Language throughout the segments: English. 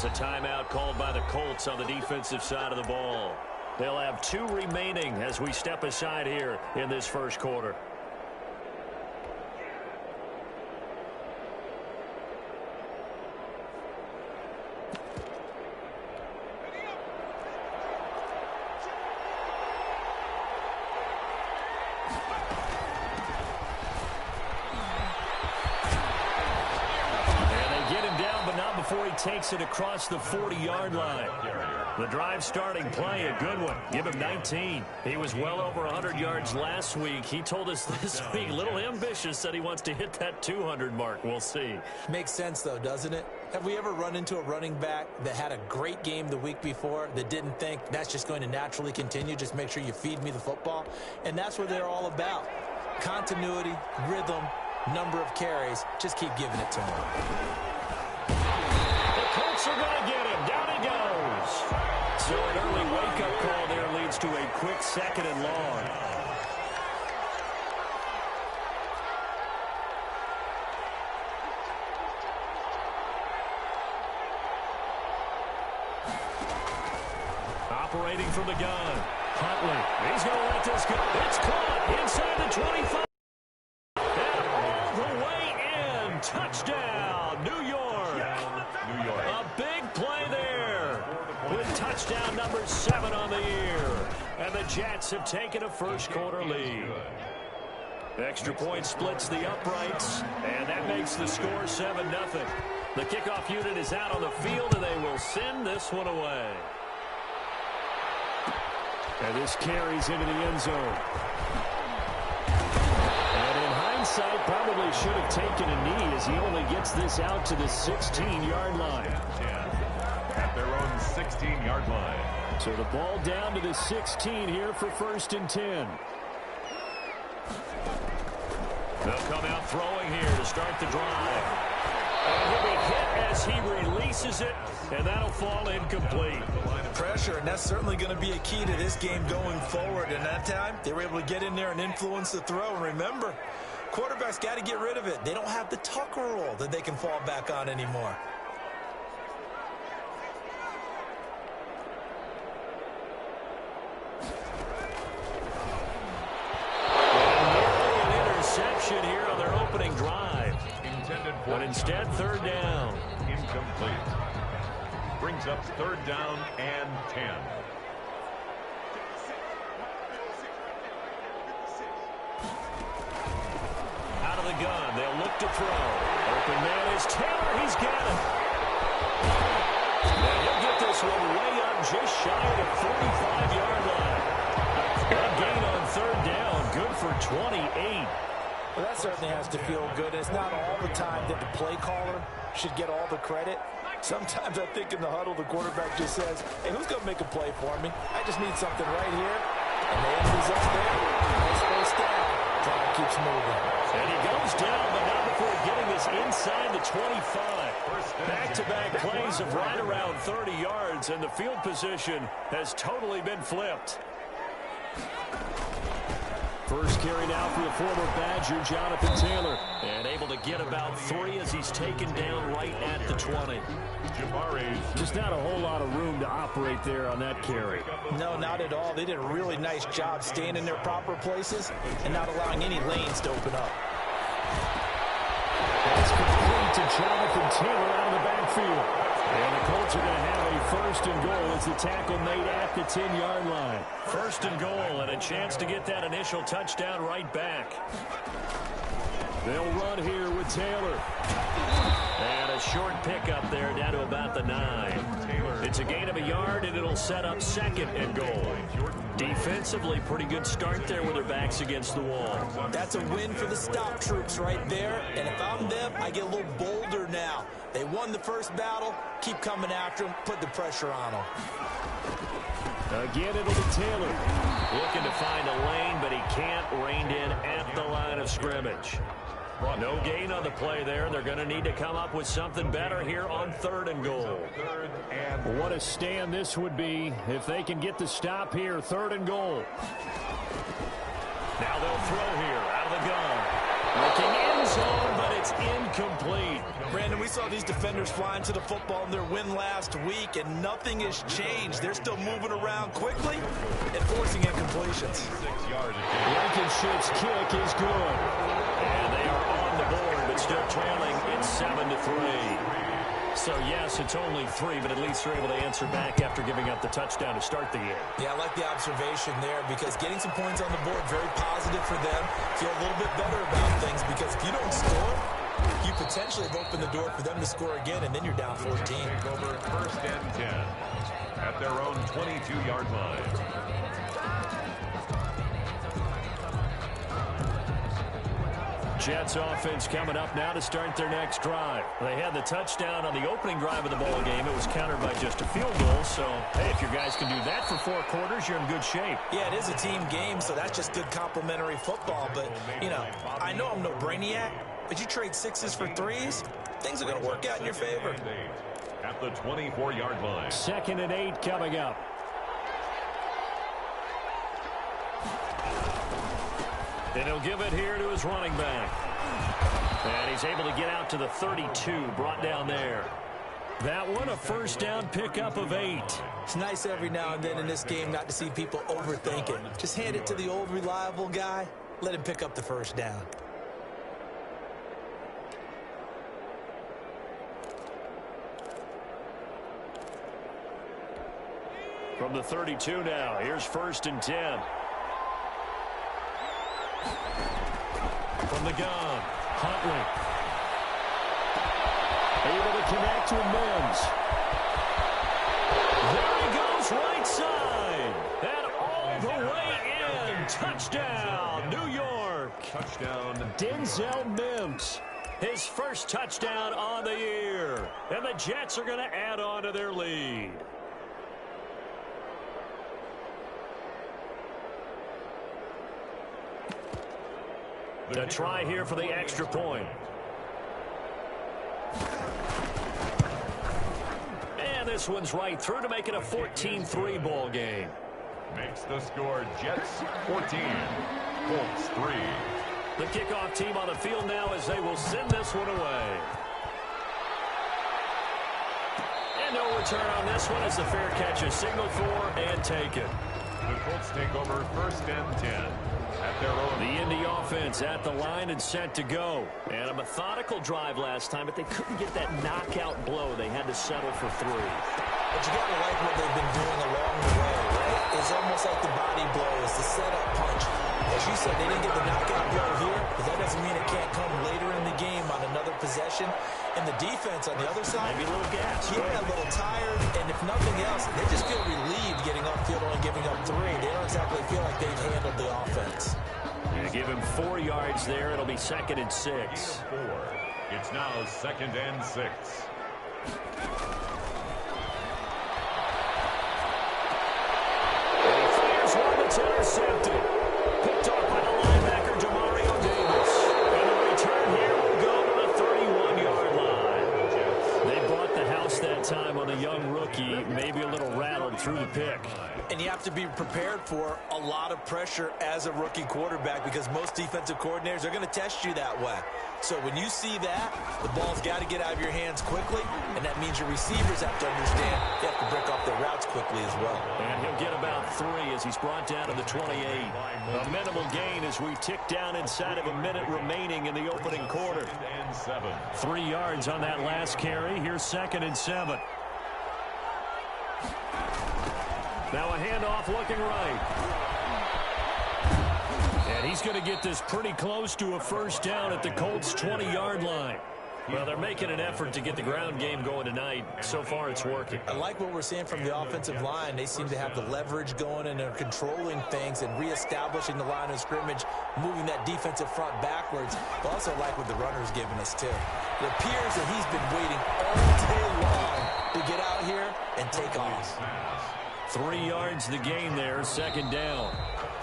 There's a timeout called by the Colts on the defensive side of the ball. They'll have 2 remaining as we step aside here in this first quarter. Before he takes it across the 40-yard line. The drive starting play, a good one. Give him 19. He was well over 100 yards last week. He told us this week, a little ambitious, that he wants to hit that 200 mark. We'll see. Makes sense, though, doesn't it? Have we ever run into a running back that had a great game the week before that didn't think that's just going to naturally continue? Just make sure you feed me the football. And that's what they're all about. Continuity, rhythm, number of carries. Just keep giving it to him. Colts are going to get him. Down he goes. So an early wake-up call there leads to a quick 2nd and long. Operating from the gun. Huntley. He's going to let this go. It's caught inside the 25. And the way in. Touchdown, New York. A big play there with touchdown number 7 on the year. And the Jets have taken a first-quarter lead. Extra point splits the uprights, and that makes the score 7-0. The kickoff unit is out on the field, and they will send this one away. And this carries into the end zone. Hindsight, probably should have taken a knee as he only gets this out to the 16-yard line. At their own 16-yard line. So the ball down to the 16 here for 1st and 10. They'll come out throwing here to start the drive. And he'll be hit as he releases it, and that'll fall incomplete. Pressure, and that's certainly going to be a key to this game going forward. And that time, they were able to get in there and influence the throw. And remember, quarterbacks got to get rid of it. They don't have the Tucker rule that they can fall back on anymore. An interception here on their opening drive. But instead, 3rd down. Incomplete. Brings up 3rd down and 10. Out of the gun, they'll look to throw. Open man is Taylor. He's got it. Now he'll get this one way up just shy of the 45-yard line. A gain on 3rd down. Good for 28. Well, that certainly has to feel good. It's not all the time that the play caller should get all the credit. Sometimes I think in the huddle, the quarterback just says, hey, who's going to make a play for me? I just need something right here. And the enemy's up there. Nice first down. Clock keeps moving. And he goes down, but not before getting this inside the 25. Back-to-back plays of right around 30 yards, and the field position has totally been flipped. First carry now for the former Badger, Jonathan Taylor. And able to get about 3 as he's taken down right at the 20. Just not a whole lot of room to operate there on that carry. No, not at all. They did a really nice job staying in their proper places and not allowing any lanes to open up. That's complete to Jonathan Taylor out of the backfield. And the Colts are going to have a 1st and goal as the tackle made at the 10-yard line. 1st and goal and a chance to get that initial touchdown right back. They'll run here with Taylor. And a short pickup there down to about the 9. It's a gain of a yard, and it'll set up 2nd and goal. Defensively, pretty good start there with their backs against the wall. That's a win for the stop troops right there. And if I'm them, I get a little bolder now. They won the first battle. Keep coming after them. Put the pressure on them. Again, it'll be Taylor. Looking to find a lane, but he can't. Reined in at the line of scrimmage. No gain on the play there. They're going to need to come up with something better here on 3rd and goal. What a stand this would be if they can get the stop here. 3rd and goal. Now they'll throw here out of the gun. Looking end zone, but it's incomplete. Brandon, we saw these defenders flying to the football in their win last week, and nothing has changed. They're still moving around quickly and forcing incompletions. Blankenship's kick is good. And they are on the board, but still trailing. It's 7-3. So, yes, it's only 3, but at least they're able to answer back after giving up the touchdown to start the game. Yeah, I like the observation there because getting some points on the board, very positive for them. Feel a little bit better about things because if you don't score, you potentially have opened the door for them to score again, and then you're down 14. Over first and 10 at their own 22-yard line. Jets offense coming up now to start their next drive. They had the touchdown on the opening drive of the ball game. It was countered by just a field goal. So, hey, if your guys can do that for 4 quarters, you're in good shape. Yeah, it is a team game, so that's just good complementary football. But, you know, I know I'm no brainiac, but you trade 6s for 3s, things are going to work out in your favor. At the 24-yard line. 2nd and 8 coming up. And he'll give it here to his running back. And he's able to get out to the 32, brought down there. That one, a first down pickup of 8. It's nice every now and then in this game not to see people overthink it. Just hand it to the old reliable guy. Let him pick up the first down. From the 32 now, here's 1st and 10. From the gun, Huntley. Able to connect with Mims. There he goes, right side. And all the way in. Touchdown, New York. Touchdown. Denzel Mims. His first touchdown on the year. And the Jets are going to add on to their lead. A try here for the extra point. And this one's right through to make it a 14-3 ball game. Makes the score Jets 14, Colts 3. The kickoff team on the field now as they will send this one away. And no return on this one as the fair catch is signaled for and taken. The Colts take over 1st and 10. At their own. The Indy offense at the line and set to go. And a methodical drive last time, but they couldn't get that knockout blow. They had to settle for 3. But you got to like what they've been doing along the way, right? It's almost like the body blow. It's the setup punch. As you said, they didn't get the knockout blow here, but that doesn't mean it can't come later in the game on another possession. And the defense on the other side, maybe a little gas. Yeah, a little tired. And if nothing else, they just feel relieved getting upfield only giving up 3. They don't exactly feel like they've handled the offense. You give him 4 yards there. It'll be 2nd and 6. 4. It's now 2nd and 6. And he fires one that's intercepted. Picked off by the linebacker, Demario Davis. And the return here will go to the 31-yard line. They bought the house that time on a young rookie, maybe a little rattled through the pick. And you have to be prepared for a lot of pressure as a rookie quarterback because most defensive coordinators are going to test you that way. So when you see that, the ball's got to get out of your hands quickly, and that means your receivers have to understand you have to break off their routes quickly as well. And he'll get about 3 as he's brought down to the 28. A minimal gain as we tick down inside of a minute remaining in the opening quarter. 3 yards on that last carry. Here's 2nd and 7. Now a handoff looking right. And he's going to get this pretty close to a first down at the Colts' 20-yard line. Well, they're making an effort to get the ground game going tonight. So far, it's working. I like what we're seeing from the offensive line. They seem to have the leverage going, and they're controlling things and reestablishing the line of scrimmage, moving that defensive front backwards. I also like what the runner's giving us, too. It appears that he's been waiting all day long to get out here and take off. 3 yards the gain there, 2nd down.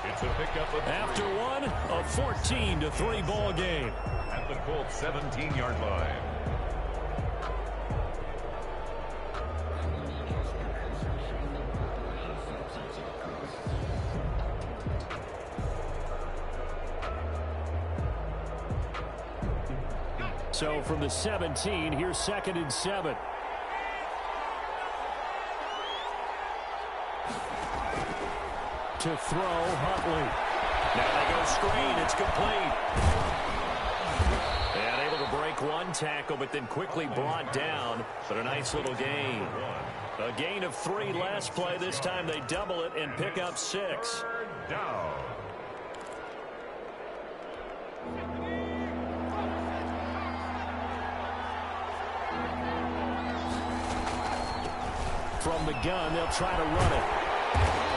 It's a pickup of After one, a 14-3 ball game. At the Colts 17-yard line. So from the 17, here's 2nd and 7. To throw, Huntley. Now they go screen. It's complete. And able to break one tackle, but then quickly brought down. But a nice little gain. A gain of 3 last play. This time they double it and pick up 6. Down. From the gun, they'll try to run it.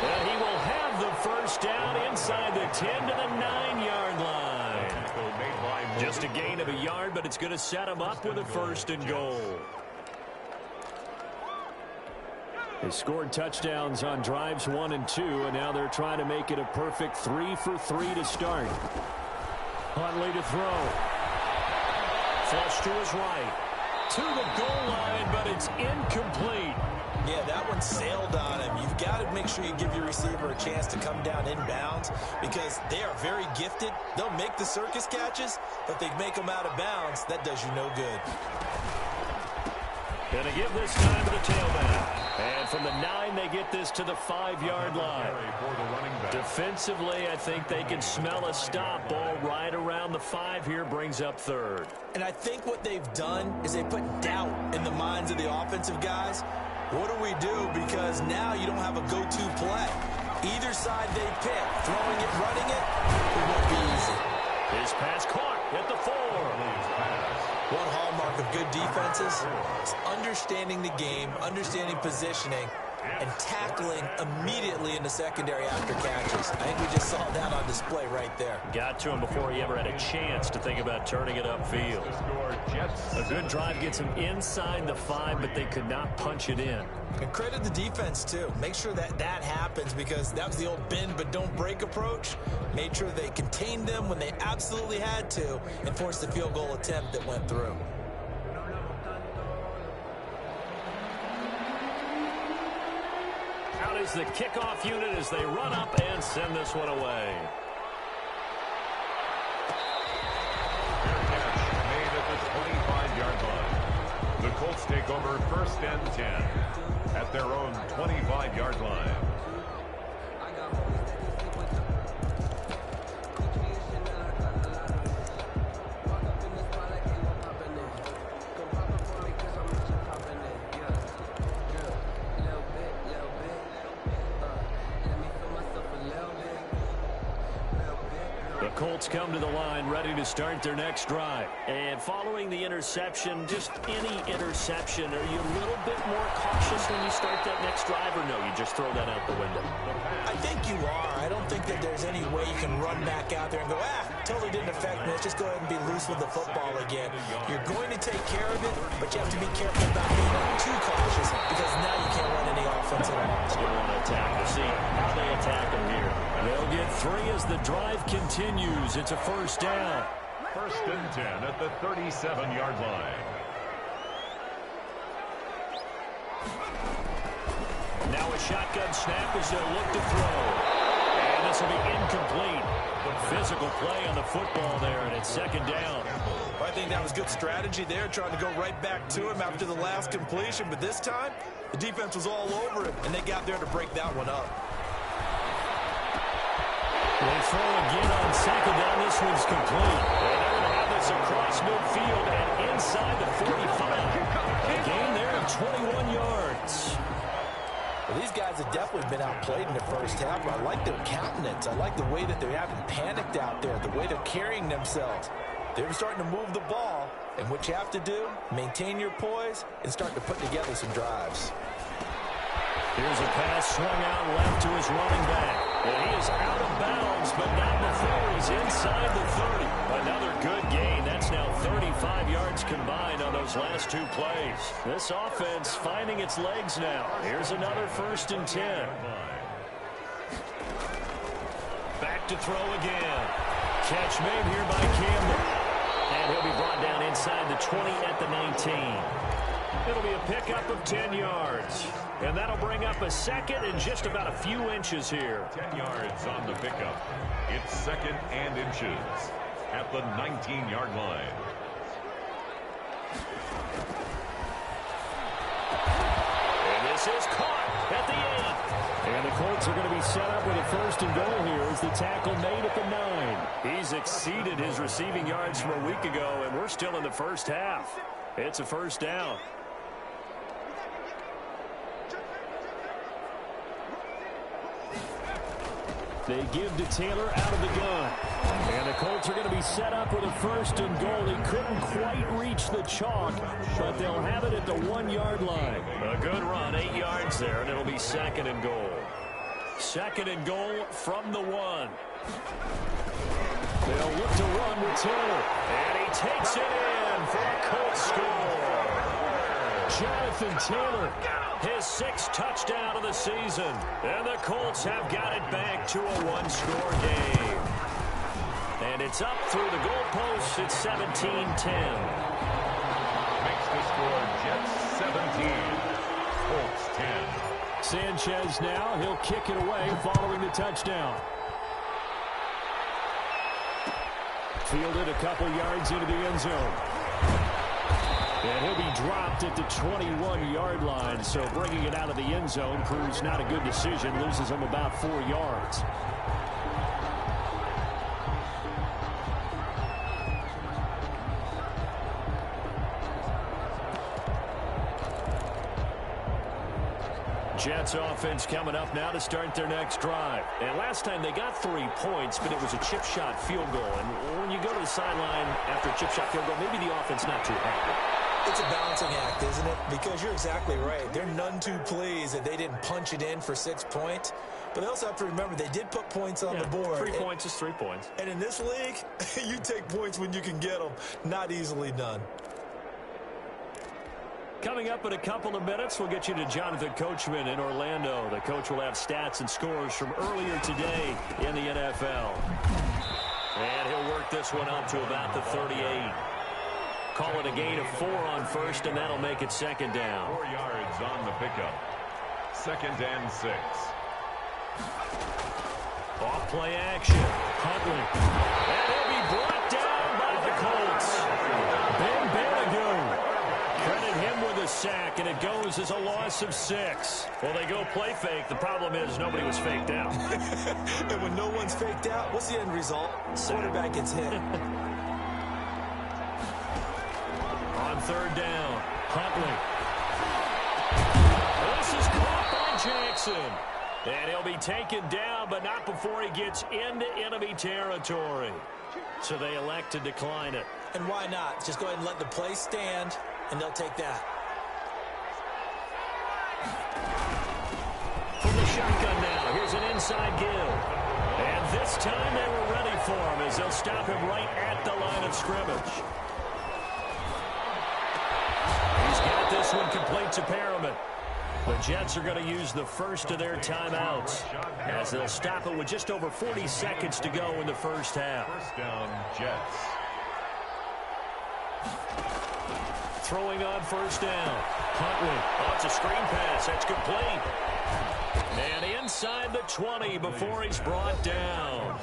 And he will have the first down inside the 10 to the 9-yard line. Just a gain of a yard, but it's going to set him up with a 1st and goal. They scored touchdowns on drives 1 and 2, and now they're trying to make it a perfect 3 for 3 to start. Huntley to throw. Flush to his right. To the goal line, but it's incomplete. Yeah, that one sailed on him. You've got to make sure you give your receiver a chance to come down inbounds because they are very gifted. They'll make the circus catches, but they make them out of bounds. That does you no good. Going to give this time to the tailback. And from the 9, they get this to the 5-yard line. Defensively, I think they can smell a stop. Ball right around the 5 here, brings up 3rd. And I think what they've done is they put doubt in the minds of the offensive guys. What do we do? Because now you don't have a go-to play. Either side they pick, throwing it, running it, it won't be easy. His pass caught at the 4. One hallmark of good defenses is understanding the game, understanding positioning, and tackling immediately in the secondary after catches. I think we just saw that on display right there. Got to him before he ever had a chance to think about turning it upfield. A good drive gets him inside the 5, but they could not punch it in. And credit the defense, too. Make sure that that happens because that was the old bend but don't break approach. Made sure they contained them when they absolutely had to and forced the field goal attempt that went through. Out is the kickoff unit as they run up and send this one away. Made at the 25-yard line. The Colts take over 1st and 10 at their own 25-yard line. Colts come to the line ready to start their next drive. And following the interception, just any interception, are you a little bit more cautious when you start that next drive, or no, you just throw that out the window? I think you are. I don't think that there's any way you can run back out there and go, totally didn't affect me. Let's just go ahead and be loose with the football again. You're going to take care of it, but you have to be careful about being too cautious because now you can't run any offense at all. You want to attack. We'll see how they attack them here. They'll get 3 as the drive continues. It's a 1st down. 1st and 10 at the 37-yard line. Now a shotgun snap as they'll look to throw. And this will be incomplete. The physical play on the football there, and it's 2nd down. Well, I think that was good strategy there, trying to go right back to him after the last completion. But this time, the defense was all over it, and they got there to break that one up. They throw again on 2nd down. This one's complete. And they're going to have this across midfield and inside the 45. A gain there of 21 yards. Well, these guys have definitely been outplayed in the first half. I like their countenance. I like the way that they haven't panicked out there, the way they're carrying themselves. They're starting to move the ball, and what you have to do, maintain your poise and start to put together some drives. Here's a pass swung out left to his running back. And he is out of bounds, but not before he's inside the 30. Another good gain. That's now 35 yards combined on those last 2 plays. This offense finding its legs now. Here's another 1st and 10. Back to throw again. Catch made here by Campbell. And he'll be brought down inside the 20 at the 19. It'll be a pickup of 10 yards. And that'll bring up a 2nd and just about a few inches here. 10 yards on the pickup. It's 2nd and inches at the 19-yard line. And this is caught at the 8. And the Colts are going to be set up with a first and goal here as the tackle made at the 9. He's exceeded his receiving yards from a week ago, and we're still in the first half. It's a first down. They give to Taylor out of the gun. And the Colts are going to be set up with a first and goal. He couldn't quite reach the chalk, but they'll have it at the 1-yard line. A good run, 8 yards there, and it'll be second and goal. Second and goal from the 1. They'll look to run with Taylor. And he takes it in for a Colts score. Jonathan Taylor. His 6th touchdown of the season. And the Colts have got it back to a 1-score game. And it's up through the goalposts. It's 17-10. Makes the score Jets 17. Colts 10. Sanchez now. He'll kick it away following the touchdown. Fielded a couple yards into the end zone. And he'll be dropped at the 21-yard line. So bringing it out of the end zone proves not a good decision. Loses him about 4 yards. Jets offense coming up now to start their next drive. And last time they got 3 points, but it was a chip shot field goal. And when you go to the sideline after a chip shot field goal, maybe the offense not too happy. It's a balancing act, isn't it? Because you're exactly right. They're none too pleased that they didn't punch it in for 6 points. But they also have to remember they did put points on the board. 3 points is 3 points. And in this league, you take points when you can get them. Not easily done. Coming up in a couple of minutes, we'll get you to Jonathan Coachman in Orlando. The coach will have stats and scores from earlier today in the NFL. And he'll work this one up to about the 38. Call it a gain of 4 on first, and that'll make it second down. 4 yards on the pickup. 2nd and 6. Off play action. Huntley. And he'll be brought down by the Colts. Ben Banogu. Credit him with a sack, and it goes as a loss of 6. Well, they go play fake. The problem is nobody was faked out. And when no one's faked out, what's the end result? Quarterback gets hit. On 3rd down, Huntley. This is caught by Jackson. And he'll be taken down, but not before he gets into enemy territory. So they elect to decline it. And why not? Just go ahead and let the play stand, and they'll take that. From the shotgun now, here's an inside give. And this time they were ready for him as they'll stop him right at the line of scrimmage. He's got this one complete to Perriman. The Jets are going to use the first of their timeouts as they'll stop it with just over 40 seconds to go in the first half. First down, Jets. Throwing on first down. Huntley. Oh, it's a screen pass. That's complete. And inside the 20 before he's brought down.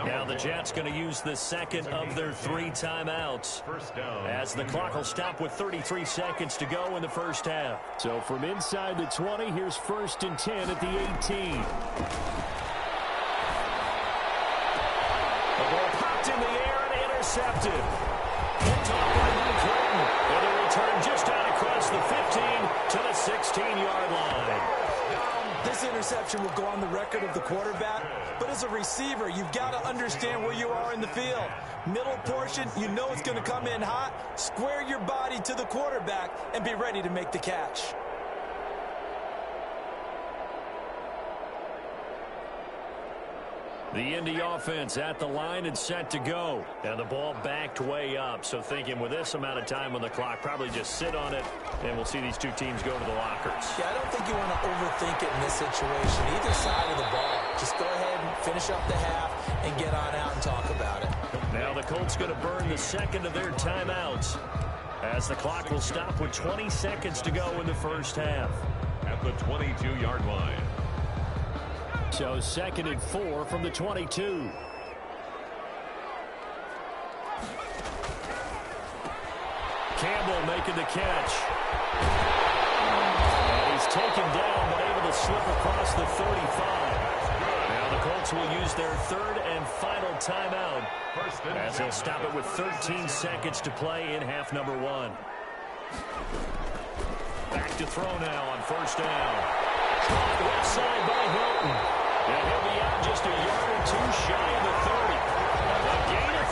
Now the Jets going to use the second of their 3 timeouts. First down. As the clock will stop with 33 seconds to go in the first half. So from inside the 20, here's 1st and 10 at the 18. The ball popped in the air and intercepted. Picked off by Mike Hilton. And a return just out across the 15 to the 16-yard line. This interception will go on the record of the quarterback, but as a receiver, you've got to understand where you are in the field. Middle portion, you know it's going to come in hot. Square your body to the quarterback and be ready to make the catch. The Indy offense at the line and set to go. And the ball backed way up. So thinking with this amount of time on the clock, probably just sit on it, and we'll see these two teams go to the lockers. Yeah, I don't think you want to overthink it in this situation. Either side of the ball. Just go ahead and finish up the half and get on out and talk about it. Now the Colts going to burn the second of their timeouts as the clock will stop with 20 seconds to go in the first half. At the 22-yard line. So 2nd and 4 from the 22. Campbell making the catch. And he's taken down, but able to slip across the 35. Now the Colts will use their third and final timeout as they'll stop it with 13 seconds to play in half number one. Back to throw now on first down. Caught left side by Hilton. And he'll be out just a yard or two shy of the 30. A gain of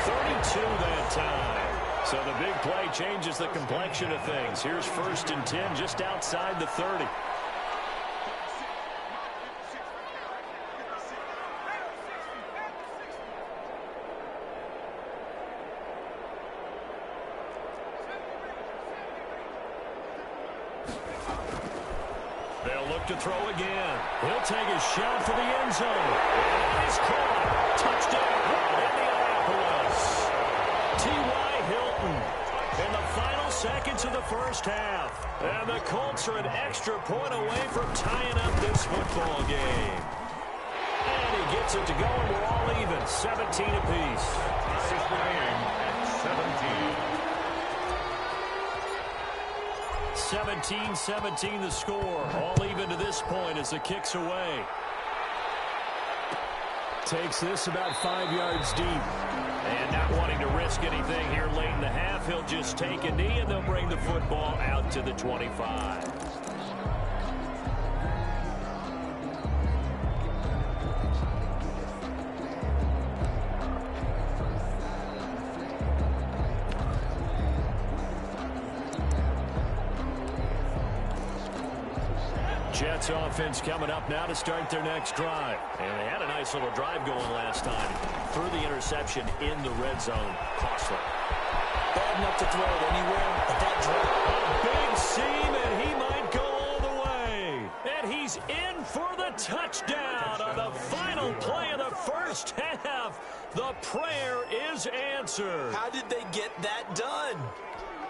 32 that time. So the big play changes the complexion of things. Here's 1st and 10 just outside the 30. They'll look to throw again. He'll take a shot for the end zone. And he's caught. Touchdown, Indianapolis. T.Y. Hilton in the final seconds of the first half. And the Colts are an extra point away from tying up this football game. And he gets it to go, and we're all even. 17 apiece. Ties the game at 17. 17-17 the score. All even to this point as the kick's away. Takes this about 5 yards deep. And not wanting to risk anything here late in the half, he'll just take a knee and they'll bring the football out to the 25. Jets offense coming up now to start their next drive. And they had a nice little drive going last time. Threw the interception in the red zone. Costly. Bad enough to throw it anywhere, but that drop. A big seam, and he might go all the way. And he's in for the touchdown on the final play of the first half. The prayer is answered. How did they get that done?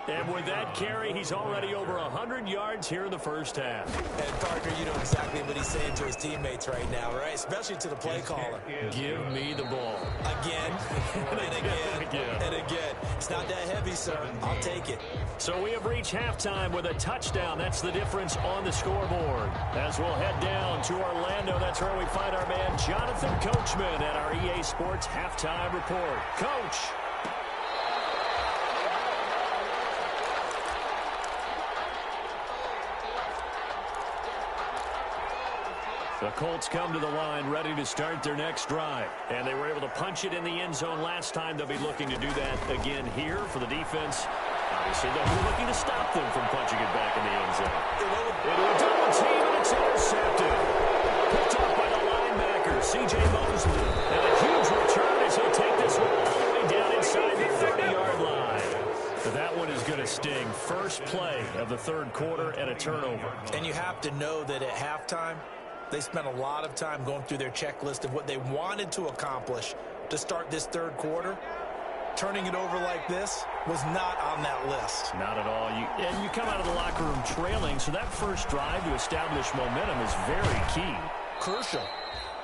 And with that carry, he's already over 100 yards here in the first half. And, Parker, you know exactly what he's saying to his teammates right now, right? Especially to the play caller. Give me the ball. Again, and again, and again. It's not that heavy, sir. I'll take it. So we have reached halftime with a touchdown. That's the difference on the scoreboard. As we'll head down to Orlando, that's where we find our man Jonathan Coachman at our EA Sports Halftime Report. Coach. The Colts come to the line ready to start their next drive. And they were able to punch it in the end zone last time. They'll be looking to do that again here for the defense. Obviously, they'll be looking to stop them from punching it back in the end zone. Into a double team, and it's intercepted. Picked up by the linebacker, C.J. Mosley. And a huge return as he'll take this one all the way down inside the 30-yard line. But that one is going to sting. First play of the third quarter and a turnover. And you have to know that at halftime, they spent a lot of time going through their checklist of what they wanted to accomplish to start this third quarter. Turning it over like this was not on that list. Not at all. And you come out of the locker room trailing, so that first drive to establish momentum is very key. Crucial.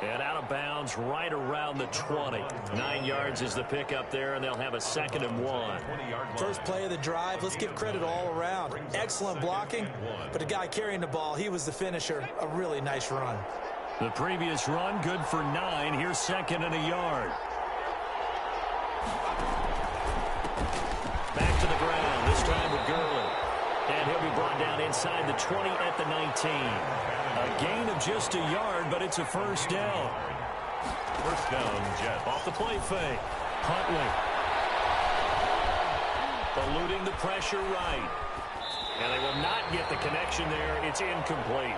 And out of bounds right around the 20. 9 yards is the pickup there, and they'll have a 2nd and 1. First play of the drive, let's give credit all around. Excellent blocking, but the guy carrying the ball, he was the finisher. A really nice run. The previous run, good for 9. Here's 2nd and a yard. Back to the ground, this time with Gurley. And he'll be brought down inside the 20 at the 19. A gain of just a yard, but it's a first down. First down, Jets. Off the play fake. Huntley. Eluding the pressure right. And they will not get the connection there. It's incomplete.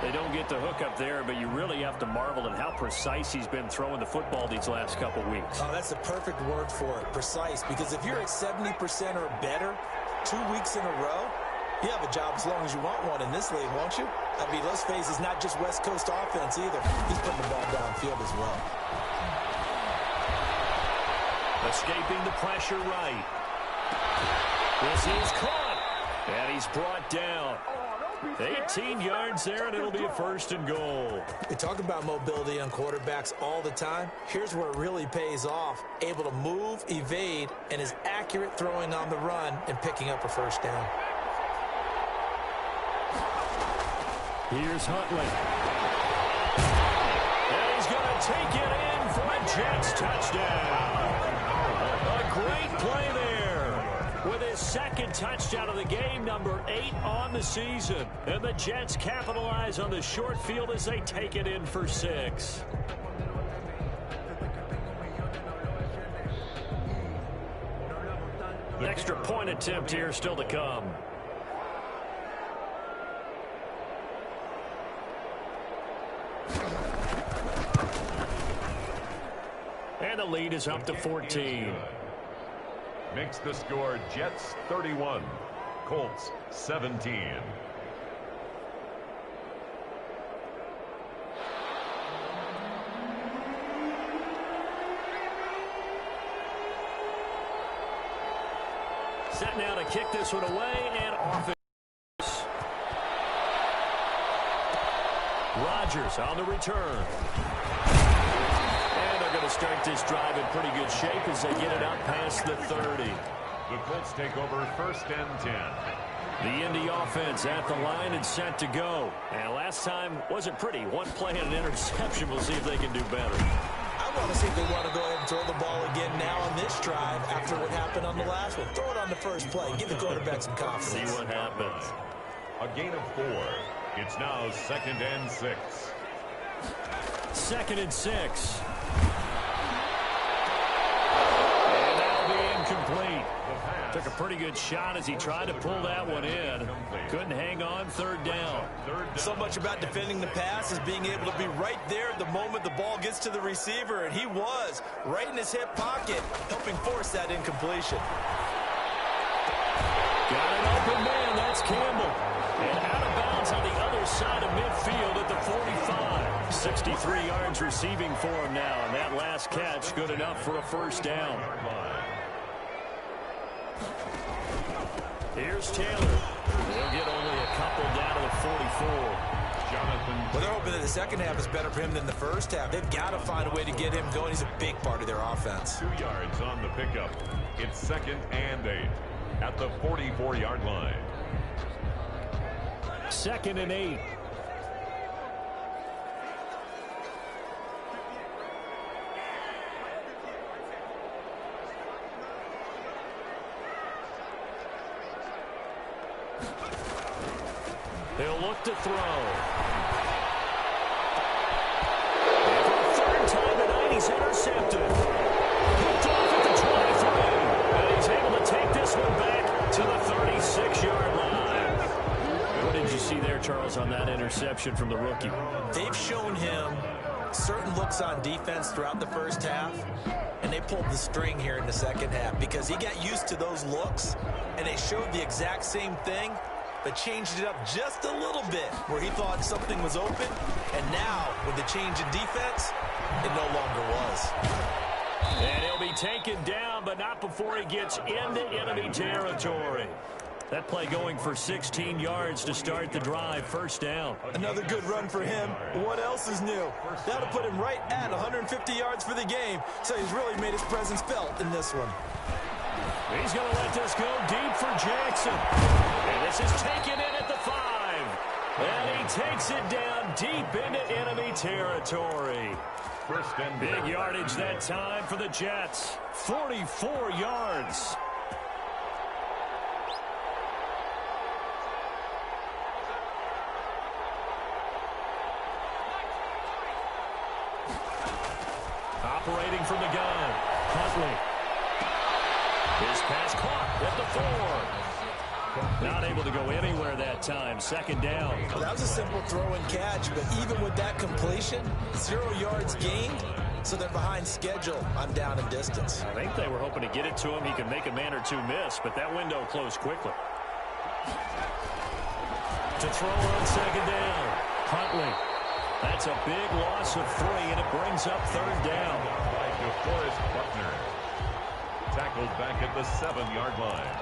They don't get the hook up there, but you really have to marvel at how precise he's been throwing the football these last couple weeks. Oh, that's the perfect word for it, precise. Because if you're at 70% or better 2 weeks in a row, you have a job as long as you want one in this league, won't you? I mean, let's face it, it's not just West Coast offense either. He's putting the ball downfield as well. Escaping the pressure right. This is caught. And he's brought down. 18 yards there, and it'll be a 1st and goal. We talk about mobility on quarterbacks all the time. Here's where it really pays off. Able to move, evade, and is accurate throwing on the run and picking up a 1st down. Here's Huntley. And he's going to take it in for a Jets touchdown. A great play there with his 2nd touchdown of the game, number 8 on the season. And the Jets capitalize on the short field as they take it in for 6. The extra point attempt here still to come. And the lead is up to 14. Makes the score Jets 31, Colts 17. Set now to kick this one away and off it. Rodgers on the return. And they're going to start this drive in pretty good shape as they get it out past the 30. The Colts take over 1st and 10. The Indy offense at the line and set to go. And last time wasn't pretty. One play and an interception. We'll see if they can do better. I want to see if they want to go ahead and throw the ball again now on this drive after what happened on the last one. Throw it on the first play. Give the quarterback some confidence. See what happens. A gain of 4. It's now 2nd and 6. 2nd and 6. And that'll be incomplete. Took a pretty good shot as he tried to pull that one in. Couldn't hang on. 3rd down. So much about defending the pass is being able to be right there the moment the ball gets to the receiver, and he was right in his hip pocket, helping force that incompletion. Got an open man. That's Campbell. And out of bounds on the other side of midfield at the 45. 63 yards receiving for him now, and that last catch good enough for a 1st down. Here's Taylor. He'll get only a couple down to the 44. Well, they're hoping that the 2nd half is better for him than the 1st half. They've got to find a way to get him going. He's a big part of their offense. 2 yards on the pickup. It's 2nd and 8 at the 44-yard line. 2nd and 8. He'll look to throw. And for the 3rd time tonight, he's intercepted. Picked off at the 23. And he's able to take this one back to the 36-yard line. What did you see there, Charles, on that interception from the rookie? They've shown him certain looks on defense throughout the 1st half, and they pulled the string here in the 2nd half because he got used to those looks, and they showed the exact same thing, but changed it up just a little bit where he thought something was open, and now with the change in defense, it no longer was. And he'll be taken down, but not before he gets into enemy territory. That play going for 16 yards to start the drive. 1st down. Another good run for him. What else is new? That'll put him right at 150 yards for the game, so he's really made his presence felt in this one. He's going to let this go deep for Jackson. And this is taken in at the 5. And he takes it down deep into enemy territory. Big yardage that time for the Jets. 44 yards. Operating from the gun, Huntley. His pass caught at the 4. Not able to go anywhere that time. 2nd down. Well, that was a simple throw and catch, but even with that completion, 0 yards gained, so they're behind schedule on down and distance. I think they were hoping to get it to him. He could make a man or two miss, but that window closed quickly. To throw on 2nd down, Huntley. That's a big loss of 3, and it brings up 3rd down. By DeForest Buckner. Tackled back at the 7-yard line.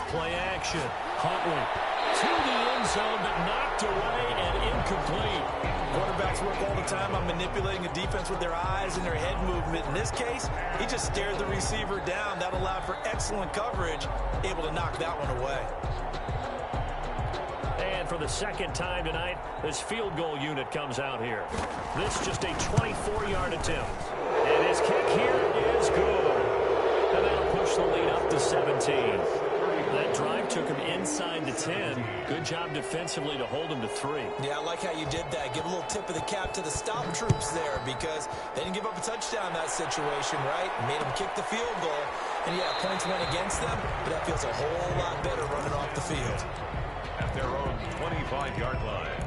Play action. Huntley to the end zone, but knocked away and incomplete. Quarterbacks work all the time on manipulating a defense with their eyes and their head movement. In this case, he just stared the receiver down. That allowed for excellent coverage, able to knock that one away. And for the second time tonight, this field goal unit comes out here. This just a 24-yard attempt. And his kick here is good. And that'll push the lead up to 17. That drive took him inside the 10. Good job defensively to hold him to 3. Yeah, I like how you did that. Give a little tip of the cap to the stop troops there because they didn't give up a touchdown in that situation, right? Made them kick the field goal. And, yeah, points went against them, but that feels a whole lot better running off the field. At their own 25-yard line.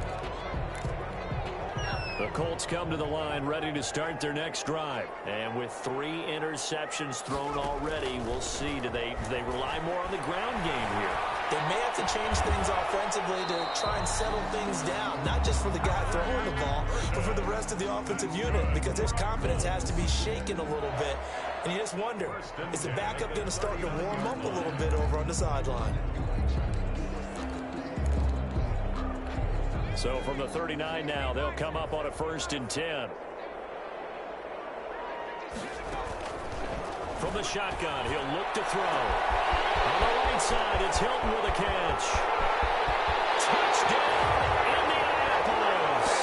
The Colts come to the line ready to start their next drive. And with 3 interceptions thrown already, we'll see. Do they rely more on the ground game here? They may have to change things offensively to try and settle things down, not just for the guy throwing the ball, but for the rest of the offensive unit, because their confidence has to be shaken a little bit. And you just wonder, is the backup going to start to warm up a little bit over on the sideline? So from the 39 now, they'll come up on a 1st and 10. From the shotgun, he'll look to throw. On the right side, it's Hilton with a catch. Touchdown, Indianapolis.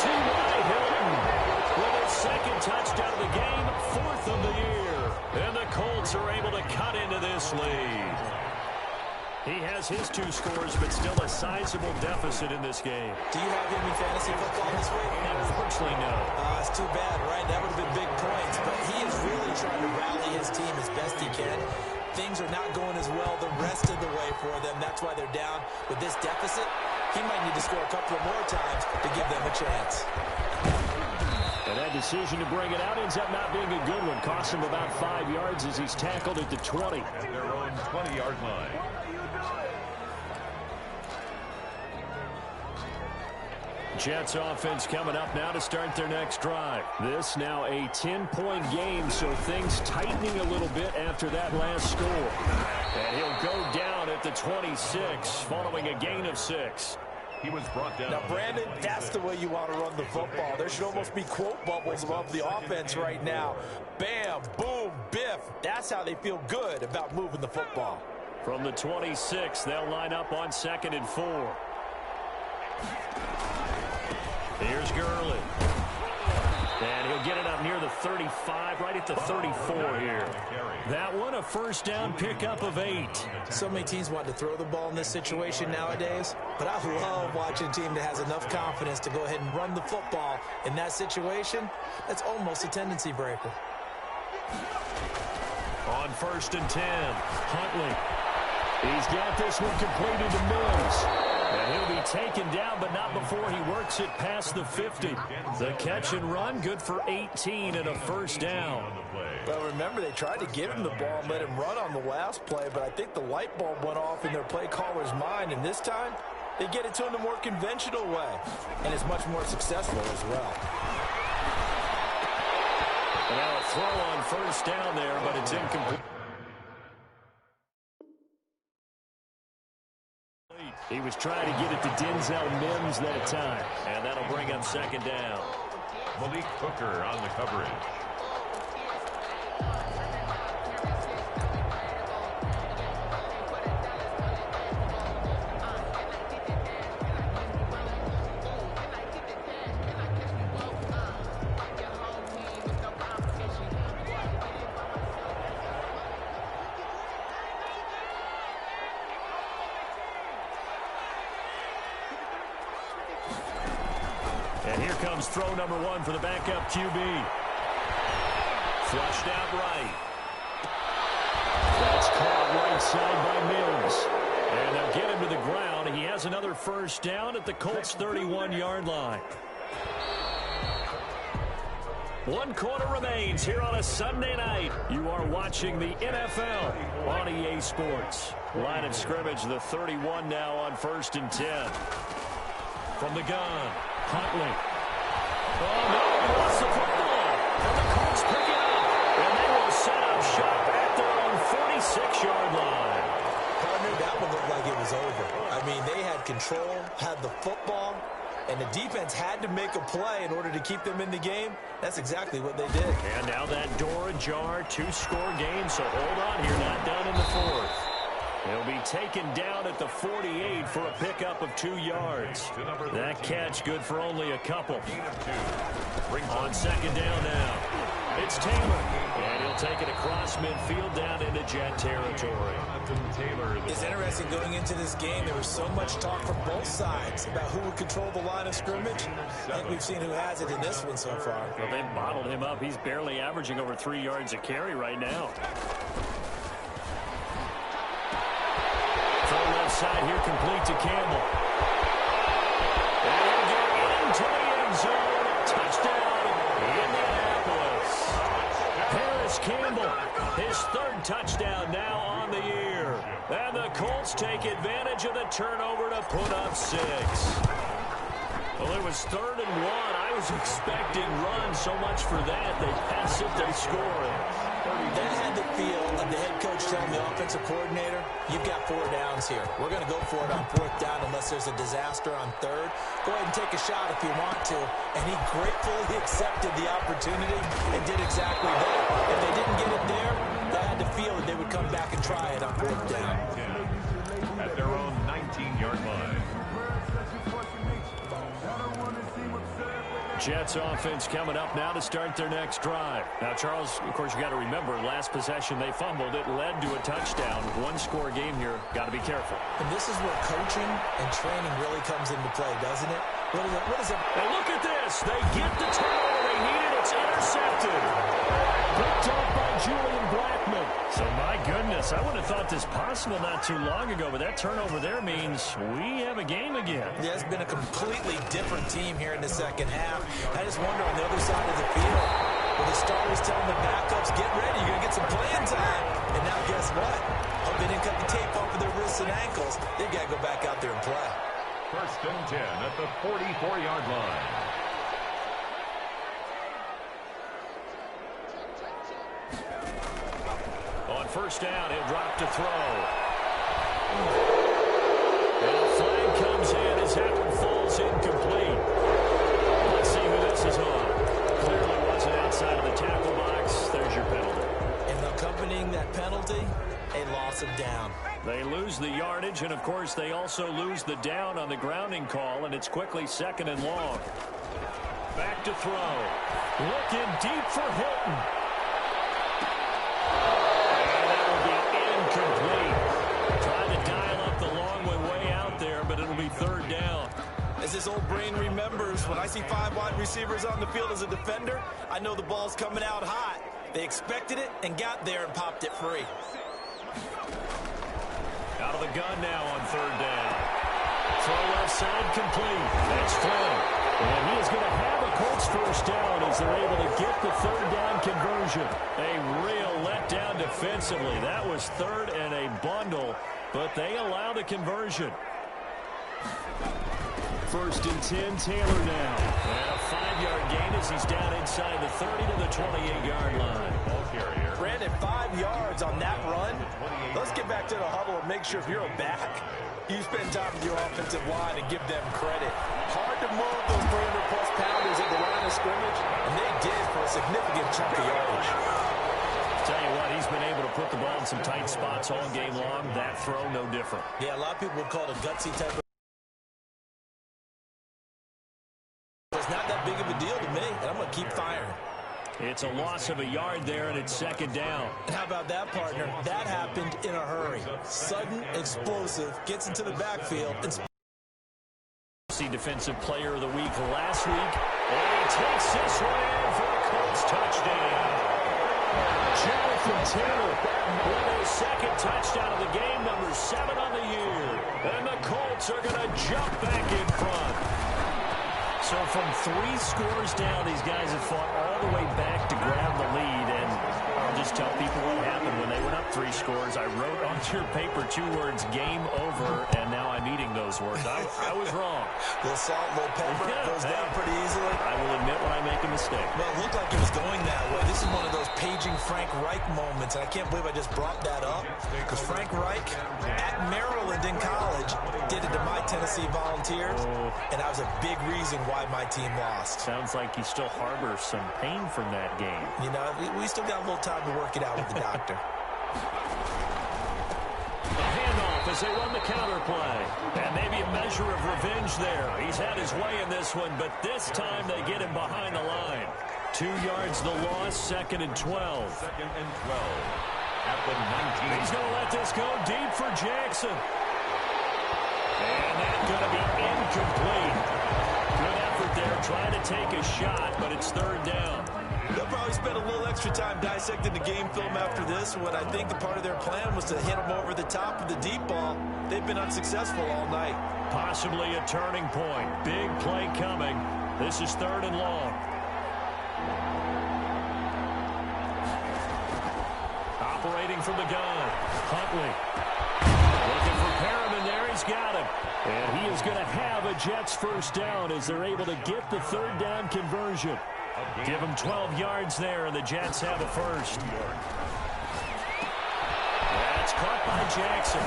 T.Y. Hilton with his 2nd touchdown of the game, 4th of the year. And the Colts are able to cut into this lead. He has his 2 scores, but still a sizable deficit in this game. Do you have him in fantasy football this week? Unfortunately, no. It's too bad, right? That would have been big points, but he is really trying to rally his team as best he can. Things are not going as well the rest of the way for them. That's why they're down with this deficit. He might need to score a couple of more times to give them a chance. And that decision to bring it out ends up not being a good one. Costs him about 5 yards as he's tackled at the 20. At their own 20-yard line. Jets offense coming up now to start their next drive. This now a 10-point game, so things tightening a little bit after that last score. And he'll go down at the 26 following a gain of 6. He was brought down. Now, Brandon, that's the way you want to run the football. There should almost be quote bubbles above the offense right now. Bam, boom, biff. That's how they feel good about moving the football. From the 26, they'll line up on 2nd and 4. Here's Gurley. And he'll get it up near the 35, right at the 34 here. That one, a 1st down pickup of 8. So many teams want to throw the ball in this situation nowadays, but I love watching a team that has enough confidence to go ahead and run the football in that situation. That's almost a tendency breaker. On 1st and 10, Huntley. He's got this one completed to Mills. And he'll be taken down, but not before he works it past the 50. The catch and run, good for 18 and a 1st down. Well, remember, they tried to give him the ball and let him run on the last play, but I think the light bulb went off in their play caller's mind, and this time, they get it to him the more conventional way, and it's much more successful as well. And now a throw on 1st down there, but it's incomplete. He was trying to get it to Denzel Mims that time, and that'll bring up 2nd down. Malik Hooker on the coverage. And here comes throw number 1 for the backup QB. Flushed out right. That's caught right side by Mills. And they'll get him to the ground. He has another 1st down at the Colts' 31-yard line. 1 quarter remains here on a Sunday night. You are watching the NFL on EA Sports. Line of scrimmage, the 31 now on 1st and 10. From the gun, Huntley. Oh, no, he lost the football. And the Colts pick it up. And they will set up shop at their own 46-yard line. had the football, and the defense had to make a play in order to keep them in the game, that's exactly what they did. And now that door ajar, 2-score game, so hold on here, not done in the fourth. He'll be taken down at the 48 for a pickup of 2 yards. That catch good for only a couple. On second down now, it's Taylor. And he'll take it across midfield down into Jet territory. It's interesting going into this game. There was so much talk from both sides about who would control the line of scrimmage. I think we've seen who has it in this one so far. Well, they bottled him up. He's barely averaging over 3 yards a carry right now. Throw left side here, complete to Campbell. And he'll get into the end zone. Touchdown, Indianapolis. Paris Campbell, his 3rd touchdown now on the year. And the Colts take advantage of the turnover to put up 6. Well, it was 3rd and 1. I was expecting runs, so much for that. They pass it, they score it. That had the feel of the head coach telling the offensive coordinator, you've got 4 downs here. We're going to go for it on 4th down unless there's a disaster on 3rd. Go ahead and take a shot if you want to. And he gratefully accepted the opportunity and did exactly that. If they didn't get it there, they had the feel that they would come back and try it on 4th down. At their own 19-yard line. Jets offense coming up now to start their next drive. Now, Charles, of course, you got to remember, last possession they fumbled. It led to a touchdown. 1-score game here. Got to be careful. And this is where coaching and training really comes into play, doesn't it? What is it? And look at this. They get the turnover they needed. It's intercepted. Picked up by Julian Blackmon. So, my goodness, I wouldn't have thought this possible not too long ago, but that turnover there means we have a game again. Yeah, it's been a completely different team here in the second half. I just wonder on the other side of the field, where the starters telling the backups, get ready, you're going to get some playing time. And now guess what? Hope they didn't cut the tape off of their wrists and ankles. They've got to go back out there and play. 1st and 10 at the 44-yard line. On 1st down, he'll drop to throw. And a flag comes in as that one falls incomplete. Let's see who this is on. Clearly wasn't outside of the tackle box. There's your penalty. And accompanying that penalty, a loss of down. They lose the yardage, and, of course, they also lose the down on the grounding call, and it's quickly 2nd and long. Back to throw. Looking deep for Hilton. And that will be incomplete. Trying to dial up the long way out there, but it'll be 3rd down. As this old brain remembers, when I see 5 wide receivers on the field as a defender, I know the ball's coming out hot. They expected it and got there and popped it free. Out of the gun now on 3rd down. Throw left side complete. That's Flynn. And he is going to have a Colts 1st down as they're able to get the 3rd down conversion. A real letdown defensively. That was 3rd and a bundle, but they allow the conversion. 1st and 10, Taylor now. And a 5-yard gain as he's down inside the 30 to the 28-yard line. Brandon, 5 yards on that run. Let's get back to the huddle and make sure if you're a back, you spend time with your offensive line and give them credit. Hard to move those 300-plus pounders at the line of scrimmage, and they did for a significant chunk of yardage. Tell you what, he's been able to put the ball in some tight spots all game long. That throw, no different. Yeah, a lot of people would call it a gutsy type of. It's not that big of a deal to me, and I'm going to keep firing. It's a loss of a yard there, and it's 2nd down. And how about that, partner? That happened in a hurry. Sudden, explosive, gets into the backfield. And Defensive Player of the Week last week. And he takes this one in for a Colts touchdown. Jonathan Taylor with his 2nd touchdown of the game, number 7 on the year. And the Colts are going to jump back in front. So from 3 scores down, these guys have fought all the way back to grab the lead. And I'll just tell people what happened when they went up 3 scores. I wrote on your paper 2 words, game over, and now I'm eating those words. I was wrong. A little salt, a little pepper, goes down pretty easily. I will admit when I make a mistake. Well, it looked like it was going that way. This is one of those paging Frank Reich moments, and I can't believe I just brought that up, because Frank Reich at Maryland in college did it to my Tennessee Volunteers, and that was a big reason why my team lost. Sounds like you still harbor some pain from that game. You know, we still got a little time to work it out with the doctor. A handoff as they run the counter play. And maybe a measure of revenge there. He's had his way in this one, but this time they get him behind the line. 2 yards the loss, 2nd and 12. 2nd and 12 at the 19. He's going to let this go deep for Jackson. And that's going to be incomplete. Good effort there, trying to take a shot, but it's 3rd down. They'll probably spend a little extra time dissecting the game film after this one. I think the part of their plan was to hit them over the top of the deep ball. They've been unsuccessful all night. Possibly a turning point. Big play coming. This is 3rd and long. Operating from the gun. Huntley. Looking for Perriman there. He's got him. And he is going to have a Jets first down as they're able to get the 3rd down conversion. Give him 12 yards there, and the Jets have a first. That's caught by Jackson.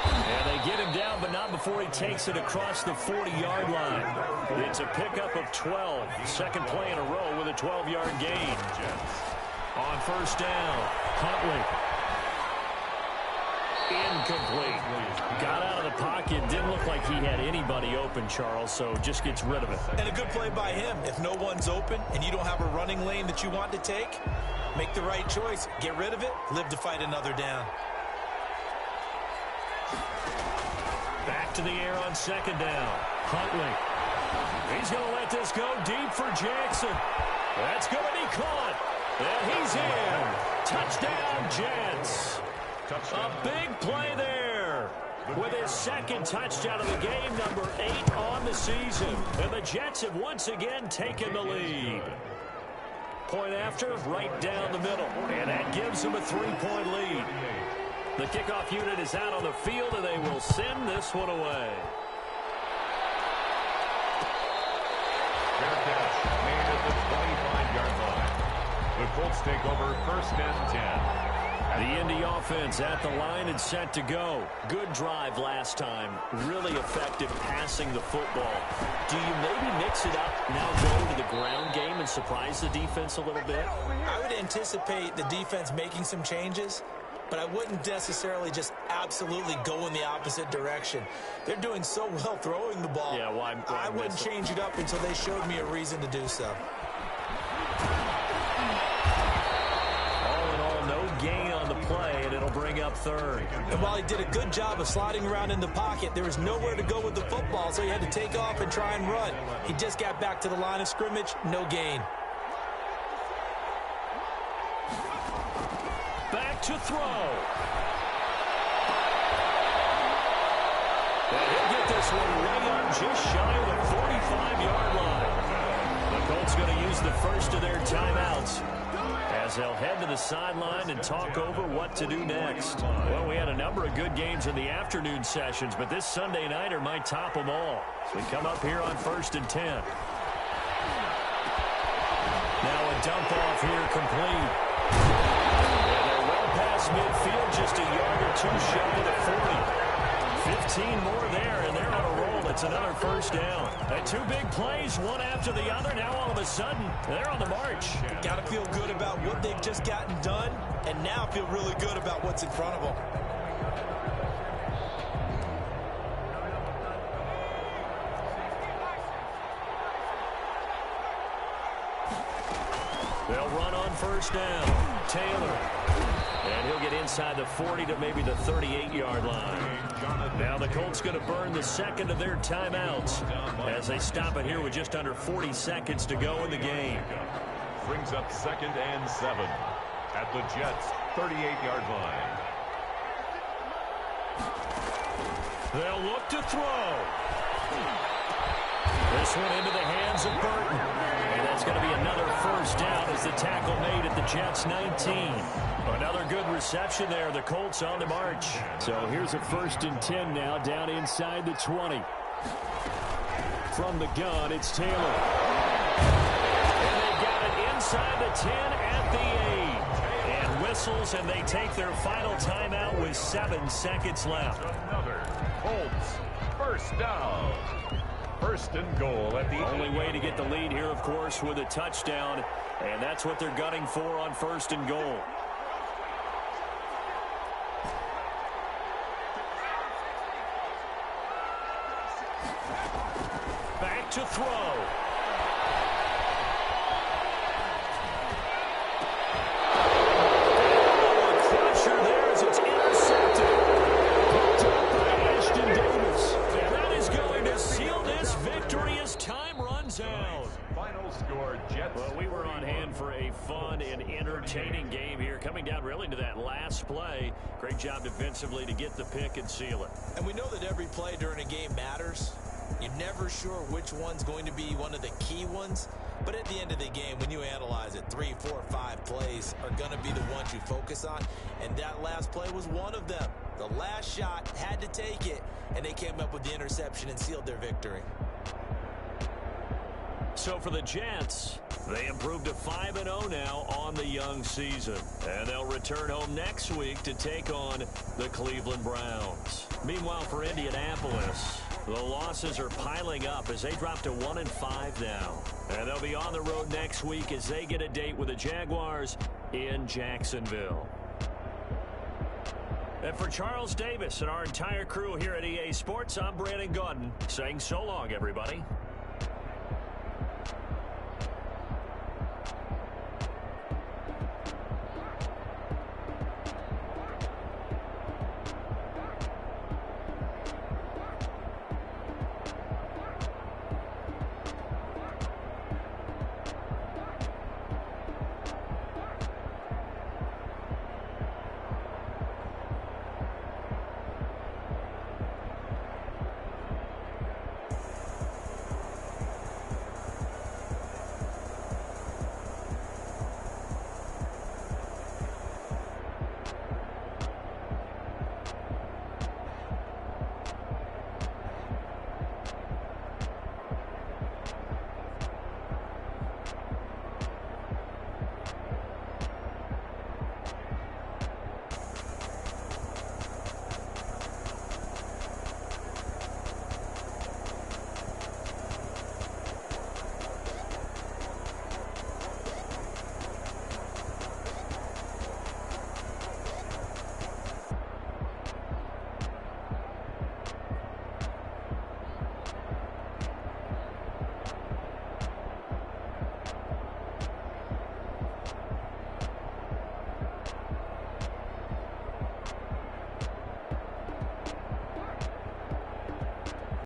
And they get him down, but not before he takes it across the 40-yard line. It's a pickup of 12. 2nd play in a row with a 12-yard gain. On first down, Huntley. Incomplete. Got out of the pocket. Didn't look like he had anybody open, Charles, so just gets rid of it. And a good play by him. If no one's open and you don't have a running lane that you want to take, make the right choice. Get rid of it. Live to fight another down. Back to the air on 2nd down. Huntley. He's going to let this go deep for Jackson. That's going to be caught. And he's in. Touchdown, Jets. A big play there with his 2nd touchdown of the game, number 8 on the season. And the Jets have once again taken the lead. Point after, right down the middle. And that gives them a 3-point lead. The kickoff unit is out on the field, and they will send this one away. Fair catch made at the 25-yard line. The Colts take over 1st and 10. The Indy offense at the line and set to go. Good drive last time. Really effective passing the football. Do you maybe mix it up, now go to the ground game and surprise the defense a little bit? I would anticipate the defense making some changes, but I wouldn't necessarily just absolutely go in the opposite direction. They're doing so well throwing the ball. Yeah, why I wouldn't change it up until they showed me a reason to do so. Gain on the play, and it'll bring up 3rd. And while he did a good job of sliding around in the pocket, there was nowhere to go with the football, so he had to take off and try and run. He just got back to the line of scrimmage, no gain. Back to throw. And he'll get this one right on just shy of the 45-yard line. The Colts going to use the first of their timeouts as they'll head to the sideline and talk over what to do next. Well, we had a number of good games in the afternoon sessions, but this Sunday nighter might top them all. So we come up here on 1st and 10. Now a dump off here complete. And they're well past midfield, just a yard or 2 shy of the 40. 15 more there, and they're on a roll. It's another first down. And 2 big plays, one after the other. Now all of a sudden, they're on the march. Got to feel good about what they've just gotten done, and now feel really good about what's in front of them. They'll run on first down. Taylor. And he'll get inside the 40 to maybe the 38-yard line. Now the Colts going to burn the 2nd of their timeouts as they stop it here with just under 40 seconds to go in the game. Brings up 2nd and 7 at the Jets' 38-yard line. They'll look to throw. This one into the hands of Burton. And That's going to be another first down as the tackle made at the Jets' 19. Another good reception there. The Colts on the march. So here's a 1st and 10 now down inside the 20. From the gun, it's Taylor. And they've got it inside the 10 at the 8. And whistles, and they take their final timeout with 7 seconds left. Another Colts first down. 1st and goal at the only way to get the lead here, of course, with a touchdown. And that's what they're gunning for on 1st and goal. Back to throw. A crusher there as it's intercepted. Picked up by Ashton Davis. And that is going to seal this victory as time runs out. final score, Jets. Well, we were on hand for a fun and entertaining game here, coming down really to that last play. Great job defensively to get the pick and seal it. And we know that every play during a game matters. You're never sure which one's going to be one of the key ones. But at the end of the game, when you analyze it, 3, 4, 5 plays are going to be the ones you focus on. And that last play was one of them. The last shot had to take it, and they came up with the interception and sealed their victory. So for the Jets, they improved to 5-0 now on the young season. And they'll return home next week to take on the Cleveland Browns. Meanwhile, for Indianapolis, the losses are piling up as they drop to 1-5 now. And they'll be on the road next week as they get a date with the Jaguars in Jacksonville. And for Charles Davis and our entire crew here at EA Sports, I'm Brandon Gaudin saying so long, everybody.